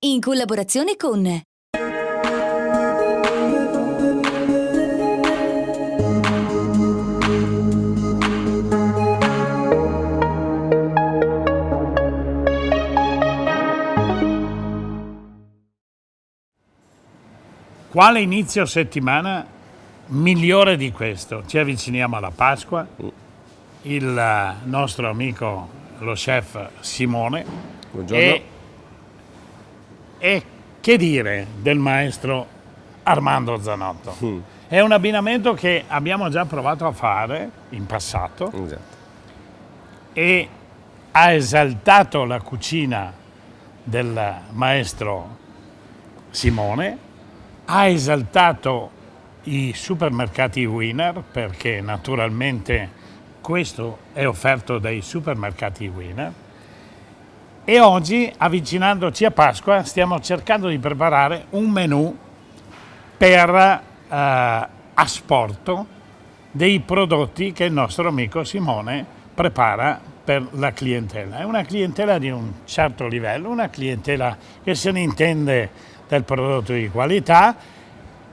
in collaborazione con Quale inizio settimana migliore di questo? Ci avviciniamo alla Pasqua, il nostro amico, lo chef Simone, Buongiorno. e che dire del maestro Armando Zanotto? È un abbinamento che abbiamo già provato a fare in passato Esatto. e ha esaltato la cucina del maestro Simone, ha esaltato i supermercati Winner, perché naturalmente questo è offerto dai supermercati Winner, e oggi, avvicinandoci a Pasqua, stiamo cercando di preparare un menù per asporto dei prodotti che il nostro amico Simone prepara per la clientela. È una clientela di un certo livello, una clientela che se ne intende del prodotto di qualità,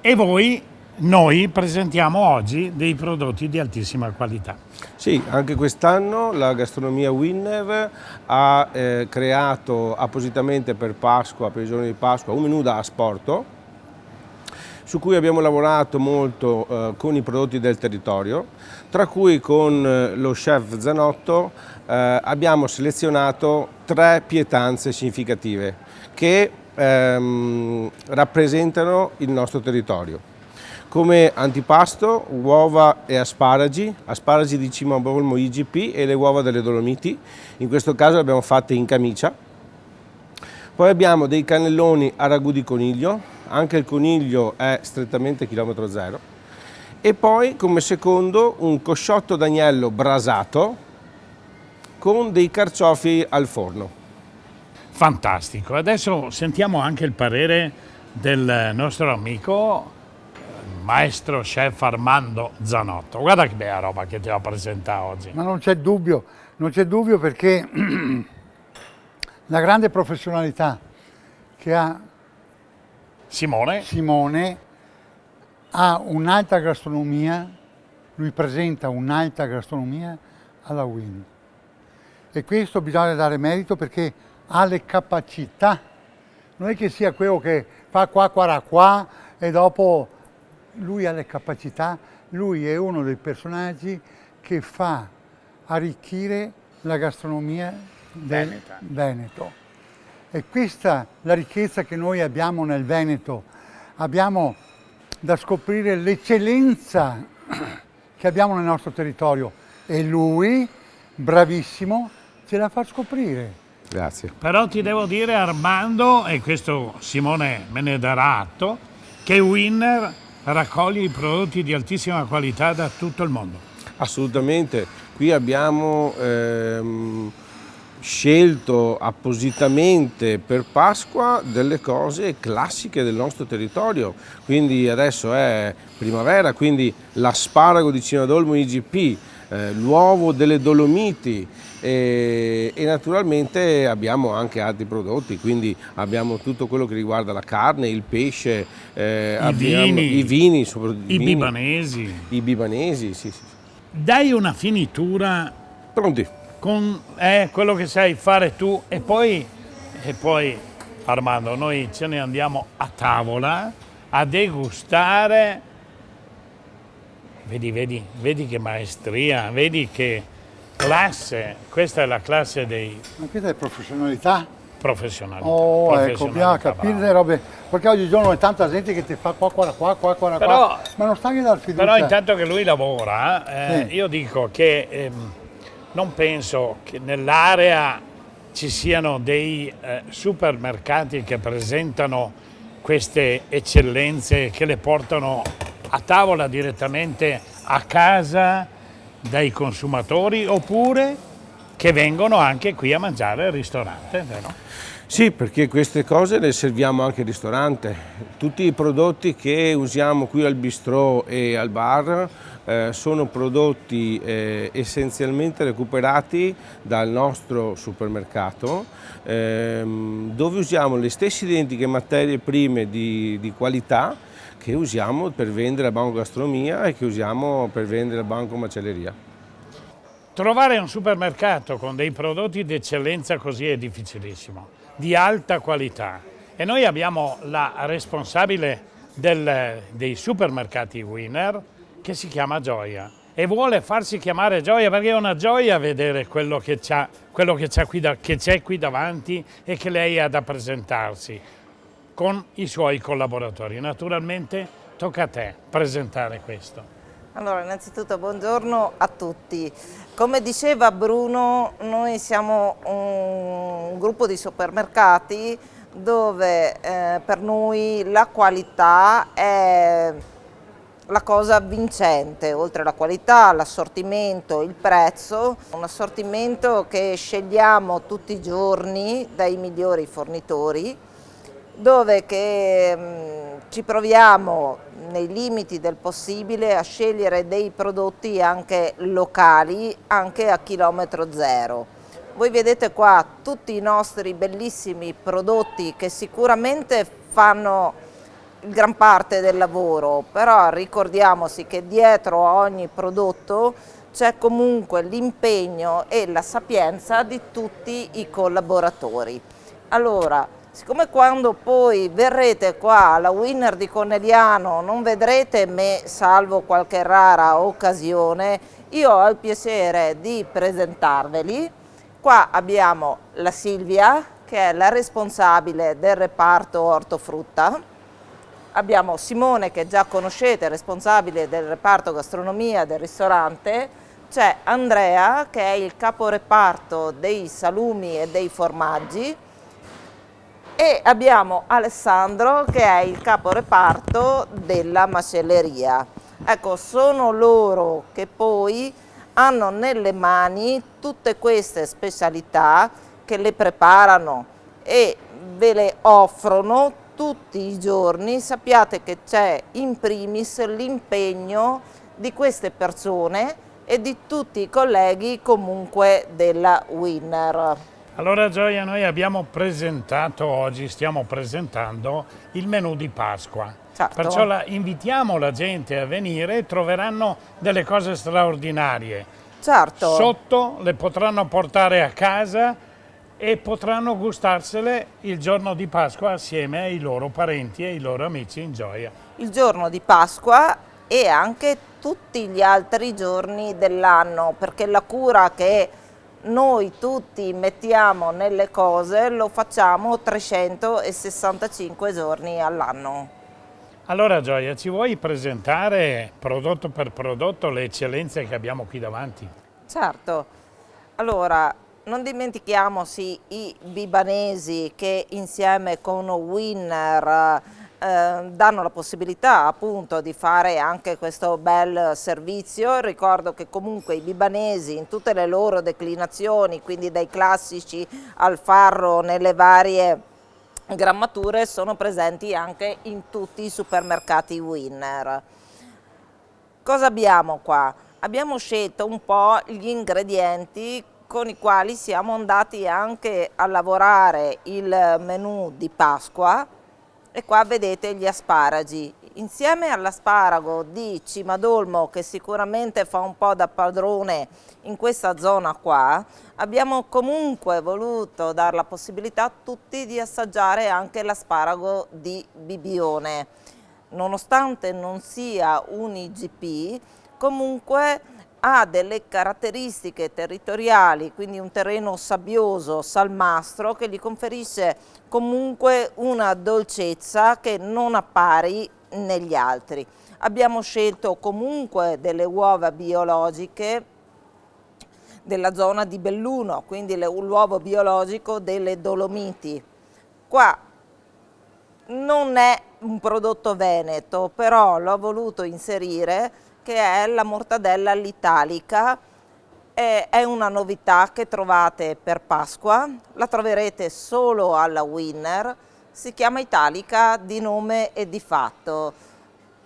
e noi presentiamo oggi dei prodotti di altissima qualità. Sì, anche quest'anno la gastronomia Winner ha creato appositamente per Pasqua, per il giorno di Pasqua, un menù da asporto su cui abbiamo lavorato molto con i prodotti del territorio, tra cui con lo chef Zanotto abbiamo selezionato 3 pietanze significative che rappresentano il nostro territorio. Come antipasto uova e asparagi di Cimabolmo IGP e le uova delle Dolomiti, in questo caso le abbiamo fatte in camicia. Poi abbiamo dei cannelloni a ragù di coniglio, anche il coniglio è strettamente chilometro zero. E poi come secondo un cosciotto d'agnello brasato con dei carciofi al forno. Fantastico. Adesso sentiamo anche il parere del nostro amico, maestro chef Armando Zanotto. Guarda che bella roba che ti ho presentato oggi. Ma non c'è dubbio perché la grande professionalità che ha Simone ha un'alta gastronomia, lui presenta un'alta gastronomia alla Win. E questo bisogna dare merito perché ha le capacità, non è che sia quello che fa qua e dopo lui ha le capacità, lui è uno dei personaggi che fa arricchire la gastronomia del Veneto. E questa la ricchezza che noi abbiamo nel Veneto, abbiamo da scoprire l'eccellenza che abbiamo nel nostro territorio e lui, bravissimo, ce la fa scoprire. Grazie. Però ti devo dire, Armando, e questo Simone me ne darà atto, che Winner raccoglie i prodotti di altissima qualità da tutto il mondo. Assolutamente, qui abbiamo scelto appositamente per Pasqua delle cose classiche del nostro territorio, quindi adesso è primavera, quindi l'asparago di Cimabolmo IGP, l'uovo delle Dolomiti e naturalmente abbiamo anche altri prodotti, quindi abbiamo tutto quello che riguarda la carne, il pesce, i vini, soprattutto i bibanesi. I bibanesi, sì. Dai una finitura Pronti? con quello che sai fare tu e poi Armando, noi ce ne andiamo a tavola a degustare. Vedi che maestria, vedi che classe, questa è la classe dei... Ma questa è professionalità? Professionalità. Oh, ecco, bisogna capire le robe, perché oggigiorno è tanta gente che ti fa qua, ma non stai a dar fiducia. Però intanto che lui lavora, sì. Io dico che non penso che nell'area ci siano dei supermercati che presentano queste eccellenze, che le portano a tavola direttamente a casa dai consumatori, oppure che vengono anche qui a mangiare al ristorante, vero? Sì, perché queste cose le serviamo anche al ristorante. Tutti i prodotti che usiamo qui al bistrò e al bar sono prodotti essenzialmente recuperati dal nostro supermercato, dove usiamo le stesse identiche materie prime di qualità che usiamo per vendere a Banco Gastronomia e che usiamo per vendere a Banco Macelleria. Trovare un supermercato con dei prodotti di eccellenza così è difficilissimo, di alta qualità. E noi abbiamo la responsabile dei supermercati Winner, che si chiama Gioia e vuole farsi chiamare Gioia perché è una gioia vedere quello che c'è qui davanti e che lei ha da presentarsi con i suoi collaboratori. Naturalmente tocca a te presentare questo. Allora, innanzitutto buongiorno a tutti. Come diceva Bruno, noi siamo un gruppo di supermercati dove per noi la qualità è la cosa vincente, oltre alla qualità, l'assortimento, il prezzo, un assortimento che scegliamo tutti i giorni dai migliori fornitori, dove ci proviamo nei limiti del possibile a scegliere dei prodotti anche locali, anche a chilometro zero. Voi vedete qua tutti i nostri bellissimi prodotti che sicuramente fanno gran parte del lavoro, però ricordiamoci che dietro a ogni prodotto c'è comunque l'impegno e la sapienza di tutti i collaboratori. Allora, siccome quando poi verrete qua alla Winner di Conegliano non vedrete me, salvo qualche rara occasione, io ho il piacere di presentarveli. Qua abbiamo la Silvia, che è la responsabile del reparto ortofrutta. Abbiamo Simone, che già conoscete, responsabile del reparto gastronomia del ristorante. C'è Andrea, che è il caporeparto dei salumi e dei formaggi. E abbiamo Alessandro, che è il caporeparto della macelleria. Ecco, sono loro che poi hanno nelle mani tutte queste specialità, che le preparano e ve le offrono tutti i giorni. Sappiate che c'è in primis l'impegno di queste persone e di tutti i colleghi comunque della Winner. Allora Gioia, noi abbiamo presentato oggi, stiamo presentando il menù di Pasqua. Certo. Perciò invitiamo la gente a venire e troveranno delle cose straordinarie. Certo. Sotto le potranno portare a casa e potranno gustarsele il giorno di Pasqua assieme ai loro parenti e ai loro amici in Gioia. Il giorno di Pasqua e anche tutti gli altri giorni dell'anno, perché la cura che noi tutti mettiamo nelle cose lo facciamo 365 giorni all'anno. Allora Gioia, ci vuoi presentare prodotto per prodotto le eccellenze che abbiamo qui davanti? Certo, allora non dimentichiamoci i bibanesi che insieme con Winner danno la possibilità appunto di fare anche questo bel servizio. Ricordo che comunque i bibanesi in tutte le loro declinazioni, quindi dai classici al farro nelle varie grammature, sono presenti anche in tutti i supermercati Winner. Cosa abbiamo qua? Abbiamo scelto un po' gli ingredienti con i quali siamo andati anche a lavorare il menù di Pasqua. E qua vedete gli asparagi. Insieme all'asparago di Cimadolmo, che sicuramente fa un po' da padrone in questa zona qua, abbiamo comunque voluto dare la possibilità a tutti di assaggiare anche l'asparago di Bibione. Nonostante non sia un IGP, comunque ha delle caratteristiche territoriali, quindi un terreno sabbioso, salmastro, che gli conferisce comunque una dolcezza che non appari negli altri. Abbiamo scelto comunque delle uova biologiche della zona di Belluno, quindi l'uovo biologico delle Dolomiti. Qua non è un prodotto veneto, però l'ho voluto inserire, che è la mortadella all'italica. È una novità che trovate per Pasqua, la troverete solo alla Winner, si chiama Italica di nome e di fatto.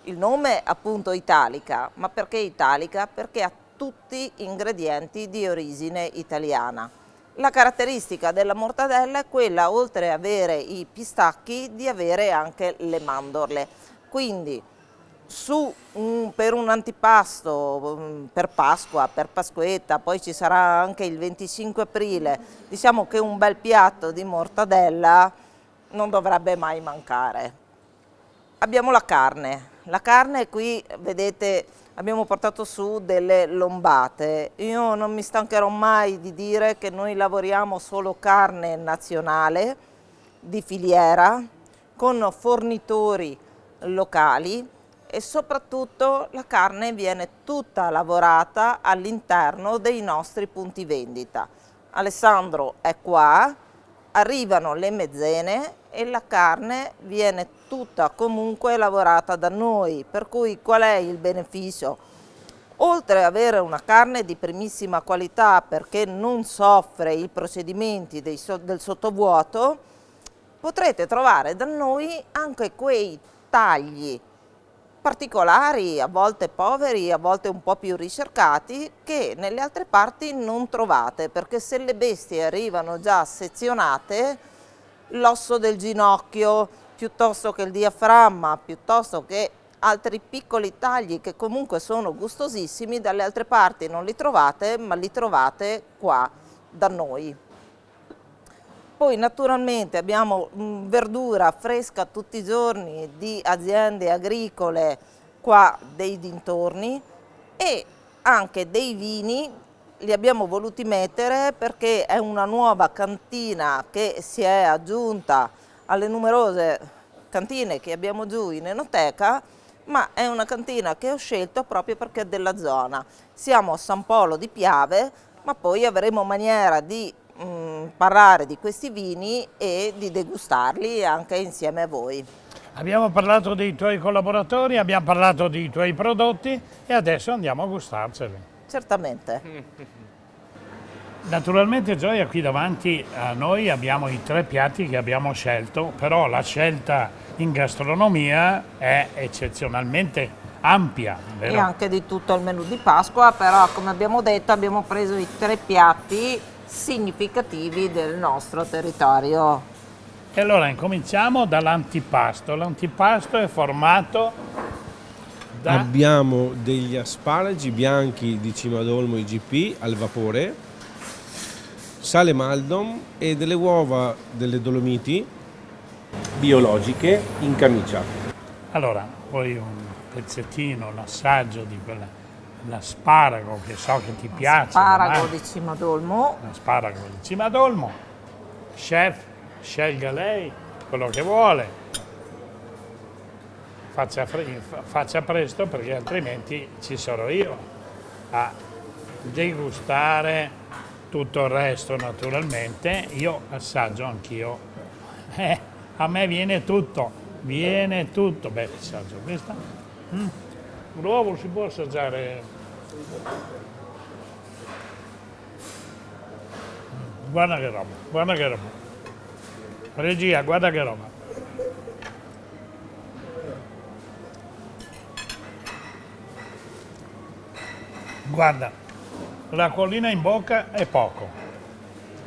Il nome appunto Italica, ma perché Italica? Perché ha tutti ingredienti di origine italiana. La caratteristica della mortadella è quella, oltre ad avere i pistacchi, di avere anche le mandorle. Quindi per un antipasto, per Pasqua, per Pasquetta, poi ci sarà anche il 25 aprile, diciamo che un bel piatto di mortadella non dovrebbe mai mancare. Abbiamo la carne qui vedete abbiamo portato su delle lombate. Io non mi stancherò mai di dire che noi lavoriamo solo carne nazionale, di filiera, con fornitori locali e soprattutto la carne viene tutta lavorata all'interno dei nostri punti vendita. Alessandro è qua, arrivano le mezzene e la carne viene tutta comunque lavorata da noi, per cui qual è il beneficio? Oltre ad avere una carne di primissima qualità perché non soffre i procedimenti del sottovuoto, potrete trovare da noi anche quei tagli particolari, a volte poveri, a volte un po' più ricercati, che nelle altre parti non trovate, perché se le bestie arrivano già sezionate, l'osso del ginocchio, piuttosto che il diaframma, piuttosto che altri piccoli tagli che comunque sono gustosissimi, dalle altre parti non li trovate, ma li trovate qua da noi. Poi naturalmente abbiamo verdura fresca tutti i giorni di aziende agricole qua dei dintorni e anche dei vini li abbiamo voluti mettere perché è una nuova cantina che si è aggiunta alle numerose cantine che abbiamo giù in enoteca, ma è una cantina che ho scelto proprio perché è della zona. Siamo a San Polo di Piave, ma poi avremo maniera di parlare di questi vini e di degustarli anche insieme a voi. Abbiamo parlato dei tuoi collaboratori, abbiamo parlato dei tuoi prodotti e adesso andiamo a gustarceli. Certamente. Naturalmente Gioia, qui davanti a noi abbiamo i 3 piatti che abbiamo scelto, però la scelta in gastronomia è eccezionalmente ampia, vero? E anche di tutto il menù di Pasqua, però come abbiamo detto abbiamo preso i 3 piatti significativi del nostro territorio. E allora incominciamo dall'antipasto. L'antipasto è formato da... Abbiamo degli asparagi bianchi di Cimadolmo IGP al vapore, sale Maldon e delle uova delle Dolomiti biologiche in camicia. Allora, poi un pezzettino, un assaggio di l'asparago che so che ti piace. Asparago di Cimadolmo. L'asparago di Cimadolmo. Chef, scelga lei quello che vuole. Faccia presto perché altrimenti ci sarò io a degustare tutto il resto naturalmente. Io assaggio anch'io. A me viene tutto. Beh, assaggio questa. L'uovo si può assaggiare. Guarda che roba, guarda che roba. Regia, guarda che roba. Guarda, l'acquolina in bocca è poco.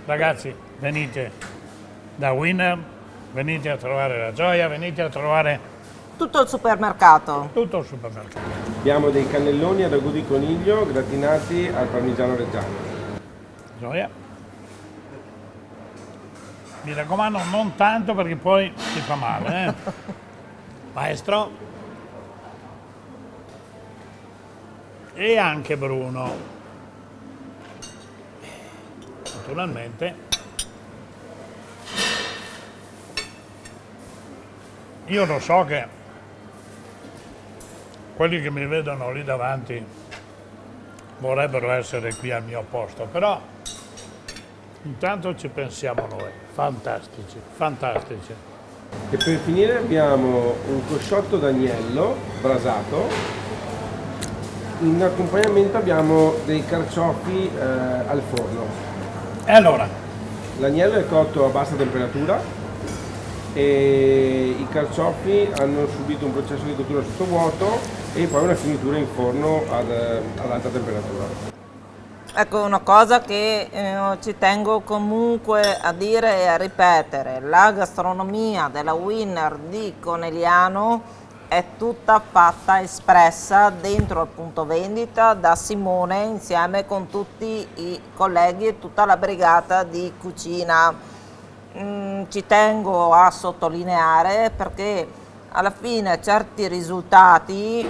Ragazzi, venite da Winner, venite a trovare la Gioia, venite a trovare tutto il supermercato. tutto il supermercato. Abbiamo dei cannelloni a ragù di coniglio gratinati al parmigiano reggiano. Gioia. Mi raccomando, non tanto perché poi ti fa male, Maestro. E anche Bruno. Naturalmente. Io lo so che quelli che mi vedono lì davanti vorrebbero essere qui al mio posto, però intanto ci pensiamo noi. Fantastici, fantastici. E per finire abbiamo un cosciotto d'agnello brasato. In accompagnamento abbiamo dei carciofi al forno. E allora? L'agnello è cotto a bassa temperatura e i carciofi hanno subito un processo di cottura sottovuoto e poi una finitura in forno ad alta temperatura. Ecco, una cosa che ci tengo comunque a dire e a ripetere: la gastronomia della Winner di Conegliano è tutta fatta, espressa dentro al punto vendita da Simone insieme con tutti i colleghi e tutta la brigata di cucina. Ci tengo a sottolineare perché alla fine certi risultati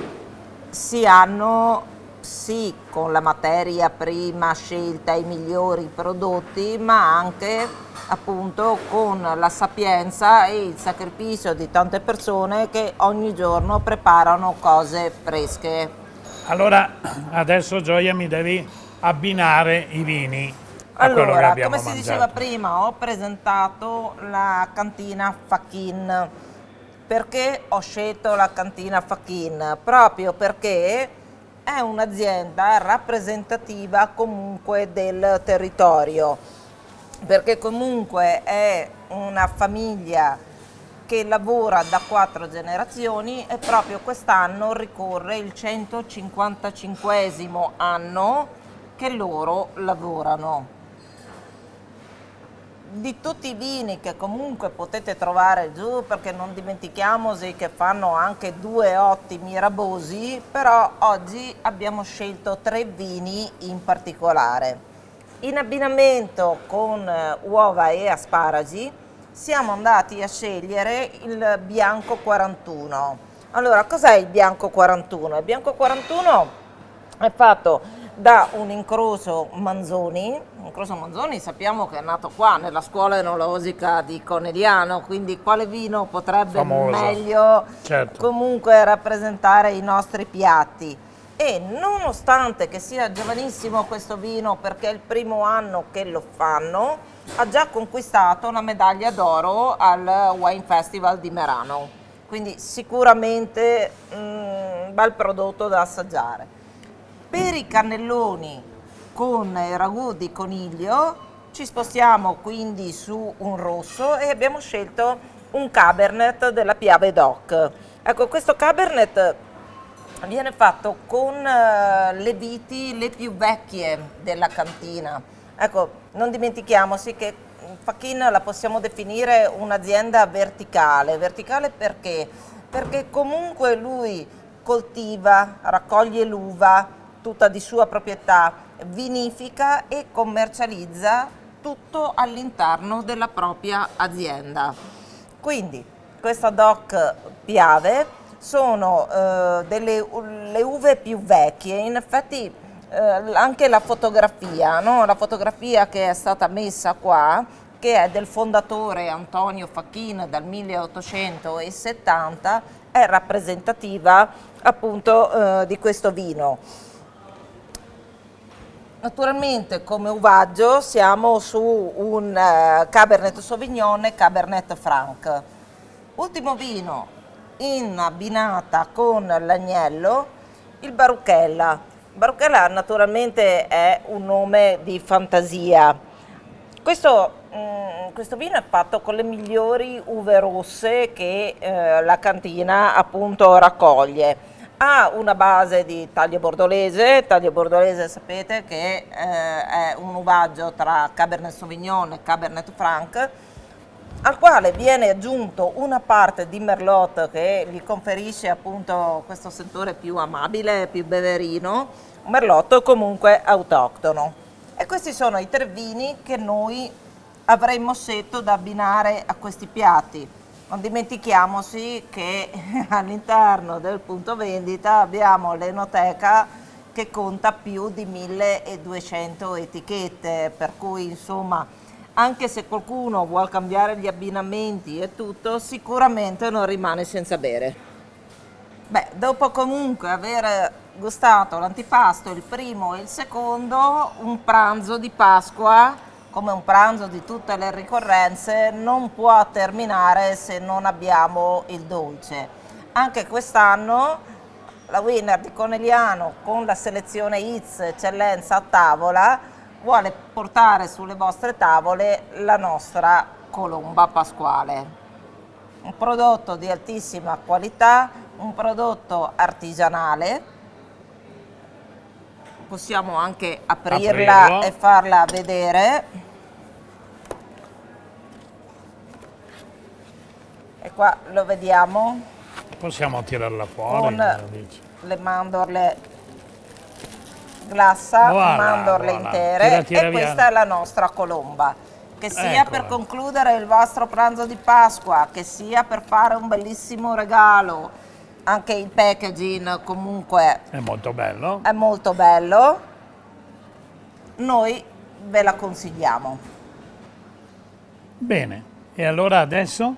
si hanno sì con la materia prima scelta, i migliori prodotti, ma anche appunto con la sapienza e il sacrificio di tante persone che ogni giorno preparano cose fresche. Allora, adesso Gioia mi devi abbinare i vini a quello che Allora, abbiamo come si mangiato. diceva prima, ho presentato la cantina Fachin. Perché ho scelto la cantina Fachin? Proprio perché è un'azienda rappresentativa comunque del territorio, perché comunque è una famiglia che lavora da 4 generazioni e proprio quest'anno ricorre il 155esimo anno che loro lavorano. Di tutti i vini che comunque potete trovare giù, perché non dimentichiamoci che fanno anche 2 ottimi rabosi, però oggi abbiamo scelto 3 vini in particolare. In abbinamento con uova e asparagi siamo andati a scegliere il bianco 41. Allora, cos'è il bianco 41? Il bianco 41 è fatto da un incrocio Manzoni. Incrocio Manzoni sappiamo che è nato qua nella scuola enologica di Conegliano, quindi quale vino potrebbe Famoso. meglio Certo. comunque rappresentare i nostri piatti? E nonostante che sia giovanissimo questo vino, perché è il primo anno che lo fanno, ha già conquistato una medaglia d'oro al Wine Festival di Merano, quindi sicuramente un bel prodotto da assaggiare. Per i cannelloni con il ragù di coniglio ci spostiamo quindi su un rosso e abbiamo scelto un Cabernet della Piave Doc. Ecco, questo Cabernet viene fatto con le viti le più vecchie della cantina. Ecco, non dimentichiamoci che Fachin la possiamo definire un'azienda verticale. Verticale perché? Perché comunque lui coltiva, raccoglie l'uva, tutta di sua proprietà, vinifica e commercializza tutto all'interno della propria azienda. Quindi questa DOC Piave sono le uve più vecchie, in effetti anche la fotografia, no? La fotografia che è stata messa qua, che è del fondatore Antonio Fachin dal 1870, è rappresentativa appunto di questo vino. Naturalmente come uvaggio siamo su un Cabernet Sauvignon e Cabernet Franc. Ultimo vino in abbinata con l'agnello, il Baruchella. Baruchella naturalmente è un nome di fantasia. Questo vino è fatto con le migliori uve rosse che la cantina appunto raccoglie. Ha una base di taglio bordolese sapete che è un uvaggio tra Cabernet Sauvignon e Cabernet Franc, al quale viene aggiunto una parte di Merlot che gli conferisce appunto questo sentore più amabile, più beverino, un Merlot comunque autoctono. E questi sono i 3 vini che noi avremmo scelto da abbinare a questi piatti. Non dimentichiamoci che all'interno del punto vendita abbiamo l'enoteca che conta più di 1200 etichette, per cui insomma anche se qualcuno vuole cambiare gli abbinamenti e tutto, sicuramente non rimane senza bere. Beh, dopo comunque aver gustato l'antipasto, il primo e il secondo, un pranzo di Pasqua, come un pranzo di tutte le ricorrenze, non può terminare se non abbiamo il dolce. Anche quest'anno la Winner di Conegliano, con la selezione Hits Eccellenza a tavola, vuole portare sulle vostre tavole la nostra colomba pasquale. un prodotto di altissima qualità, un prodotto artigianale. Possiamo anche aprirla Aprirlo. e farla vedere. E qua lo vediamo Possiamo tirarla fuori, con dici. le mandorle glassa, Voilà, mandorle voilà. intere, Tira e via. questa è la nostra colomba. Che sia Eccola. per concludere il vostro pranzo di Pasqua, che sia per fare un bellissimo regalo, anche il packaging comunque È molto bello. è molto bello, noi ve la consigliamo. Bene, e allora adesso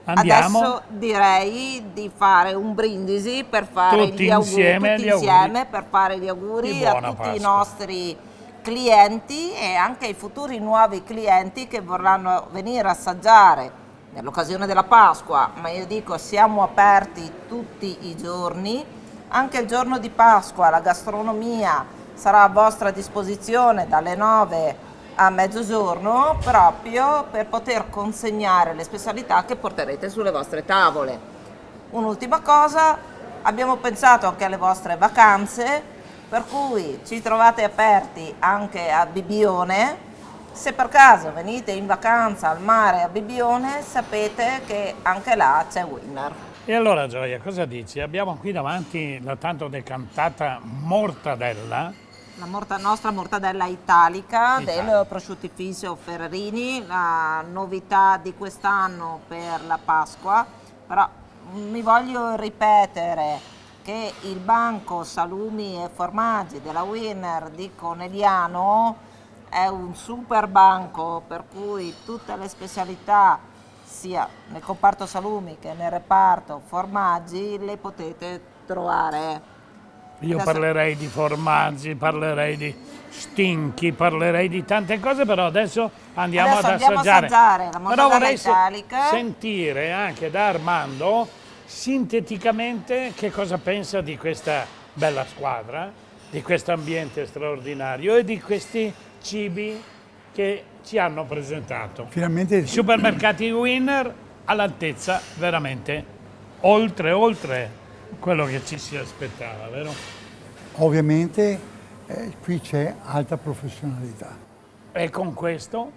andiamo. Adesso direi di fare un brindisi per fare Tutti gli auguri, insieme tutti gli auguri. insieme per fare gli auguri Di a buona tutti i Pasqua. nostri clienti e anche ai futuri nuovi clienti che vorranno venire a assaggiare nell'occasione della Pasqua, ma io dico siamo aperti tutti i giorni, anche il giorno di Pasqua la gastronomia sarà a vostra disposizione dalle 9 a mezzogiorno proprio per poter consegnare le specialità che porterete sulle vostre tavole. Un'ultima cosa, abbiamo pensato anche alle vostre vacanze, per cui ci trovate aperti anche a Bibbione. Se per caso venite in vacanza al mare a Bibbione, sapete che anche là c'è Winner. E allora Gioia, cosa dici? Abbiamo qui davanti la tanto decantata mortadella. La nostra mortadella italica Italica. del prosciuttificio Ferrerini, la novità di quest'anno per la Pasqua, però mi voglio ripetere che il banco salumi e formaggi della Winner di Conegliano è un super banco, per cui tutte le specialità sia nel comparto salumi che nel reparto formaggi le potete trovare. Io Adesso- parlerei di formaggi, parlerei di stinchi, parlerei di tante cose, però adesso andiamo Adesso ad andiamo a assaggiare. assaggiare la Però mortadella vorrei italica. sentire anche da Armando sinteticamente che cosa pensa di questa bella squadra, di questo ambiente straordinario e di questi cibi che ci hanno presentato. Finalmente I supermercati Winner all'altezza veramente oltre quello che ci si aspettava, vero? ovviamente qui c'è alta professionalità. E con questo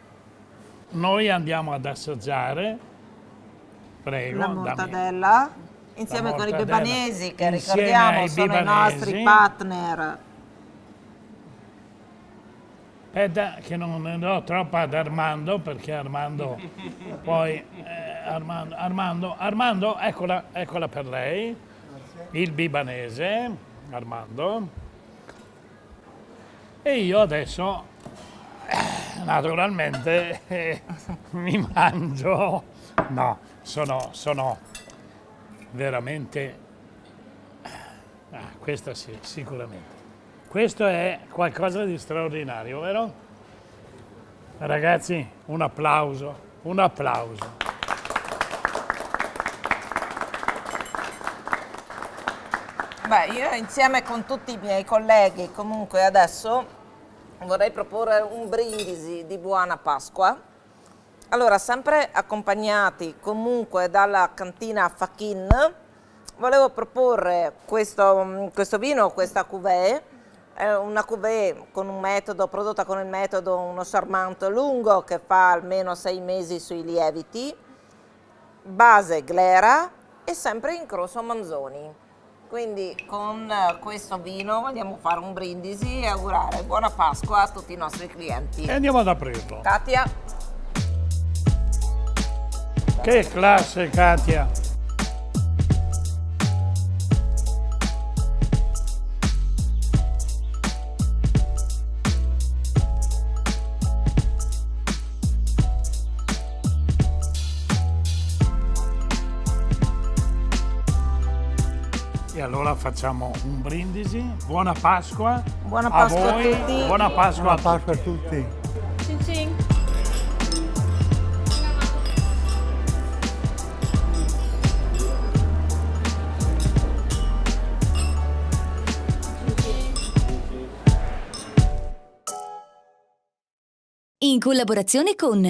noi andiamo ad assaggiare, prego, La dammi. mortadella insieme La con i mortadella. bebanesi che Insieme ricordiamo ai sono i bibanesi. nostri partner. Aspetta che non ne do troppo ad Armando perché Armando poi Armando, eccola per lei, il bibanese Armando, e io adesso naturalmente mi mangio, no, sono veramente, questa sì, sicuramente. Questo è qualcosa di straordinario, vero? Ragazzi, un applauso, un applauso. Beh, io insieme con tutti i miei colleghi comunque adesso vorrei proporre un brindisi di buona Pasqua. Allora, sempre accompagnati comunque dalla cantina Fachin, volevo proporre questo vino, questa cuvée. È una cuvée con un metodo, prodotta con il metodo uno charmant lungo che fa almeno 6 mesi sui lieviti, base glera e sempre in Crosso Manzoni. Quindi con questo vino vogliamo fare un brindisi e augurare buona Pasqua a tutti i nostri clienti. E andiamo ad aprirlo. Katia, Che classe, Katia! E allora facciamo un brindisi. Buona Pasqua. Buona Pasqua a voi. tutti. Buona Pasqua. Buona Pasqua a tutti. In collaborazione con